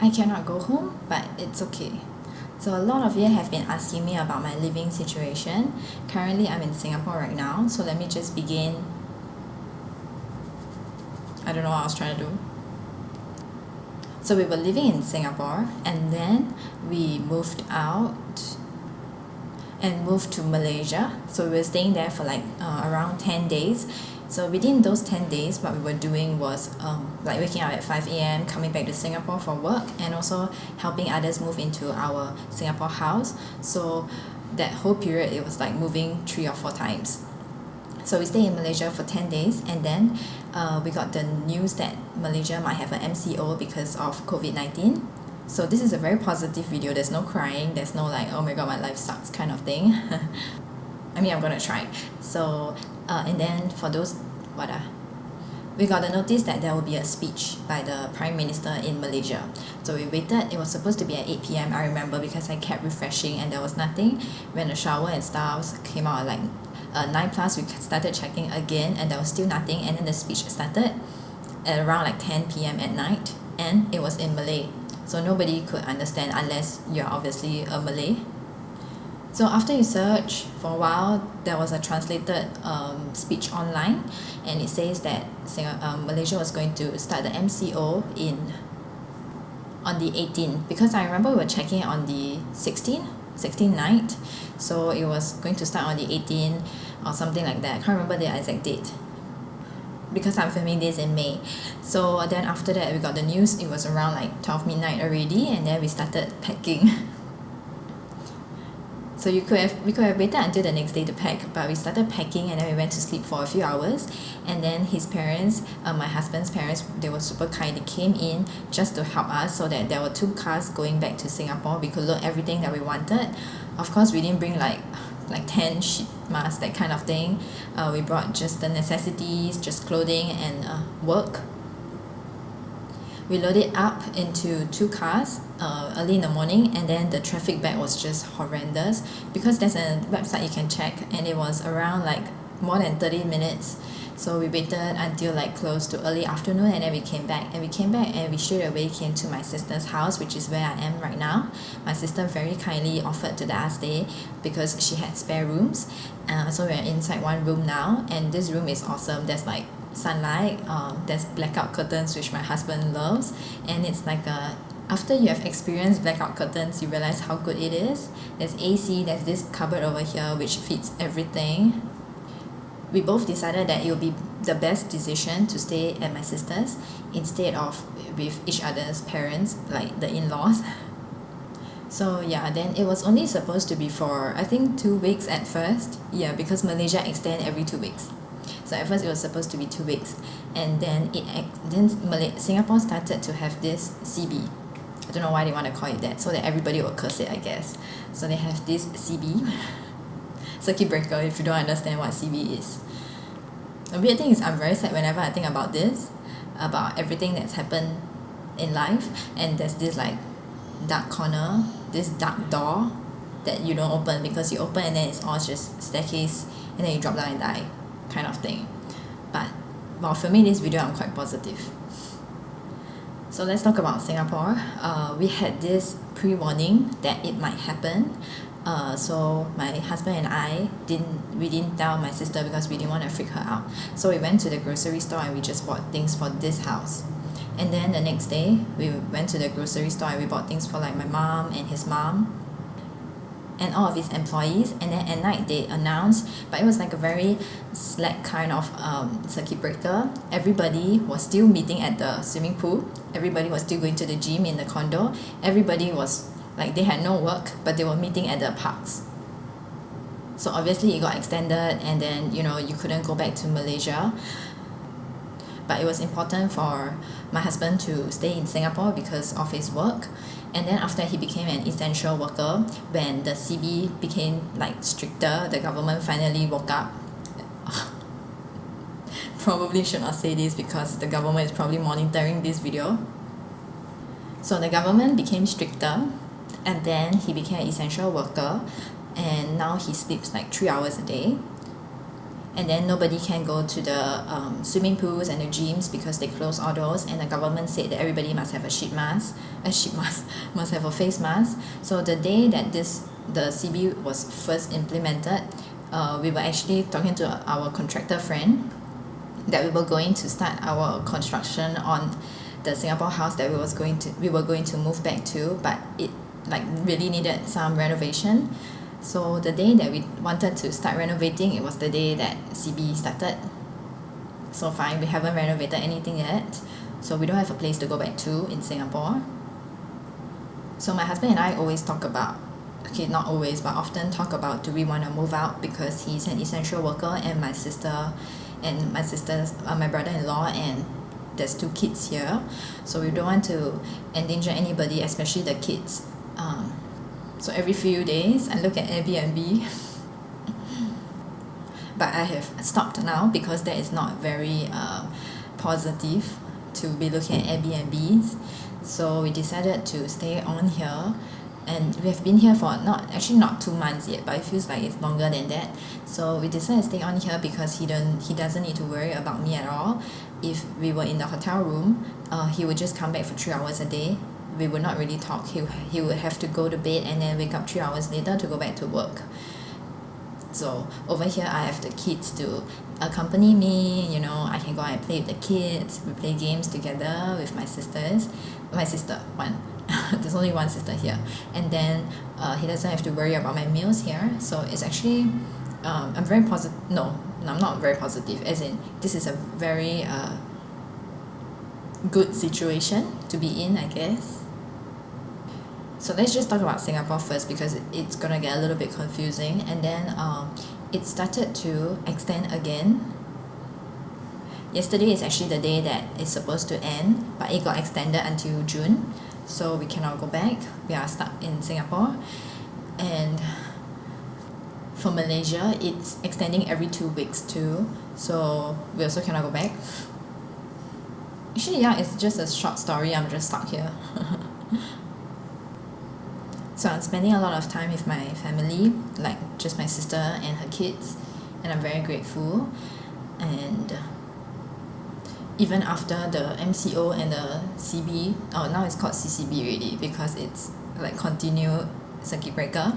I cannot go home, but it's okay. So a lot of you have been asking me about my living situation. Currently, I'm in Singapore right now, so let me just begin. I don't know what I was trying to do. So we were living in Singapore, and then we moved out and moved to Malaysia. So we were staying there for like around 10 days. So within those 10 days, what we were doing was like waking up at 5 a.m., coming back to Singapore for work, and also helping others move into our Singapore house. So that whole period, it was like moving 3 or 4 times. So we stayed in Malaysia for 10 days, and then we got the news that Malaysia might have an MCO because of COVID-19. So this is a very positive video. There's no crying, there's no like, oh my god, my life sucks kind of thing. I mean, I'm gonna try. So, and then for those, we got the notice that there will be a speech by the Prime Minister in Malaysia. So we waited. It was supposed to be at 8 p.m. I remember because I kept refreshing and there was nothing. When the shower and stuff came out at like 9 plus, we started checking again and there was still nothing. And then the speech started at around like 10 p.m. at night, and it was in Malay. So nobody could understand unless you're obviously a Malay. So after you search for a while, there was a translated speech online, and it says that Malaysia was going to start the MCO on the 18th, because I remember we were checking on the 16th night, so it was going to start on the 18th or something like that. I can't remember the exact date because I'm filming this in May. So then after that, we got the news. It was around like 12 midnight already, and then we started packing. So we could have waited until the next day to pack, but we started packing and then we went to sleep for a few hours. And then his parents, my husband's parents, they were super kind. They came in just to help us, so that there were 2 cars going back to Singapore. We could load everything that we wanted. Of course, we didn't bring like 10 sheet masks, that kind of thing. We brought just the necessities, just clothing and work. We loaded up into 2 cars early in the morning, and then the traffic back was just horrendous because there's a website you can check, and it was around like more than 30 minutes. So we waited until like close to early afternoon, and then we came back and we straight away came to my sister's house, which is where I am right now. My sister very kindly offered to let us stay because she had spare rooms. So we're inside one room now, and this room is awesome. There's like sunlight, there's blackout curtains, which my husband loves, and it's like after you have experienced blackout curtains, you realize how good it is. There's AC, there's this cupboard over here which fits everything. We both decided that it would be the best decision to stay at my sister's instead of with each other's parents, like the in-laws. So yeah, then it was only supposed to be for I think 2 weeks at first. Yeah, because Malaysia extend every 2 weeks. So at first it was supposed to be 2 weeks, and then Singapore started to have this CB. I don't know why they want to call it that, so that everybody will curse it, I guess. So they have this CB, circuit breaker, if you don't understand what CB is. The weird thing is I'm very sad whenever I think about this, about everything that's happened in life, and there's this like dark corner, this dark door that you don't open because you open and then it's all just staircase and then you drop down and die kind of thing. But while filming this video, I'm quite positive. So let's talk about Singapore. We had this pre-warning that it might happen. So my husband and I didn't tell my sister because we didn't want to freak her out. So we went to the grocery store and we just bought things for this house. And then the next day, we went to the grocery store and we bought things for like my mom and his mom and all of his employees. And then at night they announced, but it was like a very slack kind of circuit breaker. Everybody was still meeting at the swimming pool. Everybody was still going to the gym in the condo. Everybody was like, they had no work, but they were meeting at the parks. So obviously it got extended, and then you couldn't go back to Malaysia. But it was important for my husband to stay in Singapore because of his work. And then after he became an essential worker, when the CB became like stricter, the government finally woke up. Probably should not say this because the government is probably monitoring this video. So the government became stricter, and then he became an essential worker, and now he sleeps like 3 hours a day. and then nobody can go to the swimming pools and the gyms because they close all those, and the government said that everybody must have must have a face mask. So the day that the CB was first implemented, we were actually talking to our contractor friend that we were going to start our construction on the Singapore house that we were going to move back to, but it like really needed some renovation. So the day that we wanted to start renovating, it was the day that CB started. So fine, we haven't renovated anything yet, so we don't have a place to go back to in Singapore. So my husband and I always talk about, okay, not always, but often talk about, do we want to move out, because he's an essential worker, and my sister's my brother-in-law, and there's 2 kids here, so we don't want to endanger anybody, especially the kids. So every few days I look at Airbnb but I have stopped now because that is not very positive to be looking at Airbnbs. So we decided to stay on here, and we have been here for not 2 months yet, but it feels like it's longer than that. So we decided to stay on here because he doesn't need to worry about me at all. If we were in the hotel room, he would just come back for 3 hours a day. We would not really talk. He would have to go to bed and then wake up 3 hours later to go back to work. So over here I have the kids to accompany me, I can go out and play with the kids. We play games together with my sisters. My sister, one. There's only one sister here. And then he doesn't have to worry about my meals here. So it's actually, I'm very positive. No, I'm not very positive. As in, this is a very good situation to be in, I guess. So let's just talk about Singapore first, because it's gonna get a little bit confusing. And then it started to extend again. Yesterday is actually the day that it's supposed to end, but it got extended until June, so we cannot go back. We are stuck in Singapore. And for Malaysia, it's extending every 2 weeks too, so we also cannot go back. Actually, yeah, it's just a short story. I'm just stuck here. So I'm spending a lot of time with my family, like just my sister and her kids, and I'm very grateful. And even after the MCO and the CB, now it's called CCB already because it's like continued circuit breaker.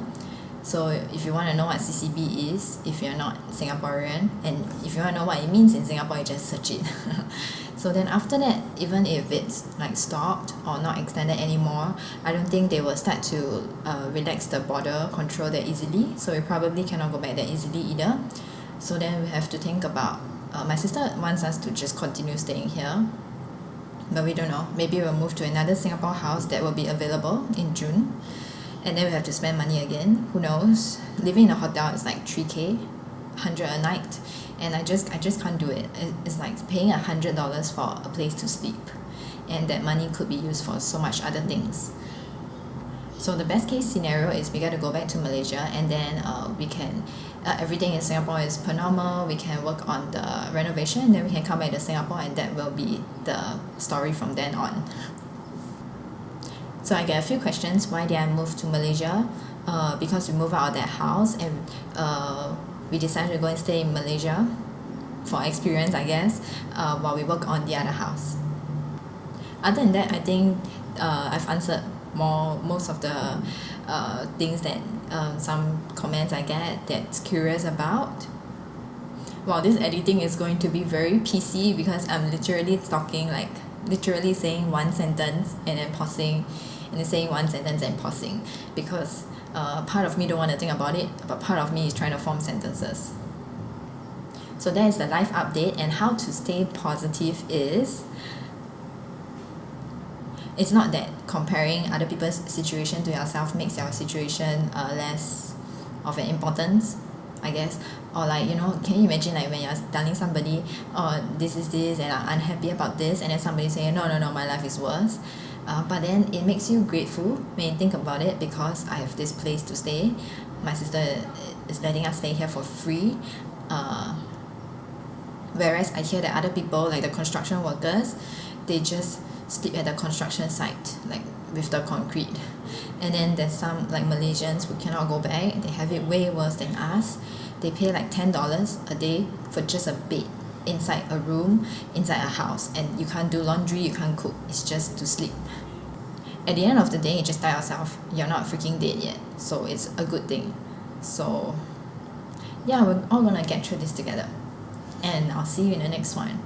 So if you want to know what CCB is, if you're not Singaporean, and if you want to know what it means in Singapore, you just search it. So then after that, even if it's like stopped or not extended anymore, I don't think they will start to relax the border control that easily. So we probably cannot go back that easily either. So then we have to think about, my sister wants us to just continue staying here, but we don't know. Maybe we'll move to another Singapore house that will be available in June, and then we have to spend money again. Who knows? Living in a hotel is like 3K, 100 a night, and I just can't do it. It's like paying $100 for a place to sleep, and that money could be used for so much other things. So the best case scenario is we got to go back to Malaysia, and then we can everything in Singapore is per normal. We can work on the renovation, and then we can come back to Singapore, and that will be the story from then on. So I get a few questions. Why did I move to Malaysia? Because we moved out of that house, and we decided to go and stay in Malaysia for experience, I guess, while we work on the other house. Other than that, I think I've answered most of the things that some comments I get that's curious about. Wow, this editing is going to be very PC because I'm literally saying one sentence and then pausing, and then saying one sentence and pausing, because part of me don't want to think about it, but part of me is trying to form sentences. So that is the life update, and how to stay positive is, it's not that comparing other people's situation to yourself makes your situation less of an importance, I guess. Or like, can you imagine like when you're telling somebody, oh, this is this and I'm unhappy about this, and then somebody saying, no, my life is worse. But then it makes you grateful when you think about it, because I have this place to stay. My sister is letting us stay here for free. Whereas I hear that other people, like the construction workers, they just sleep at the construction site, like with the concrete. And then there's some like Malaysians who cannot go back. They have it way worse than us. they pay like $10 a day for just a bed inside a room, inside a house, and you can't do laundry, you can't cook, it's just to sleep. At the end of the day, you just tell yourself you're not freaking dead yet, so it's a good thing. So yeah, we're all gonna get through this together, and I'll see you in the next one.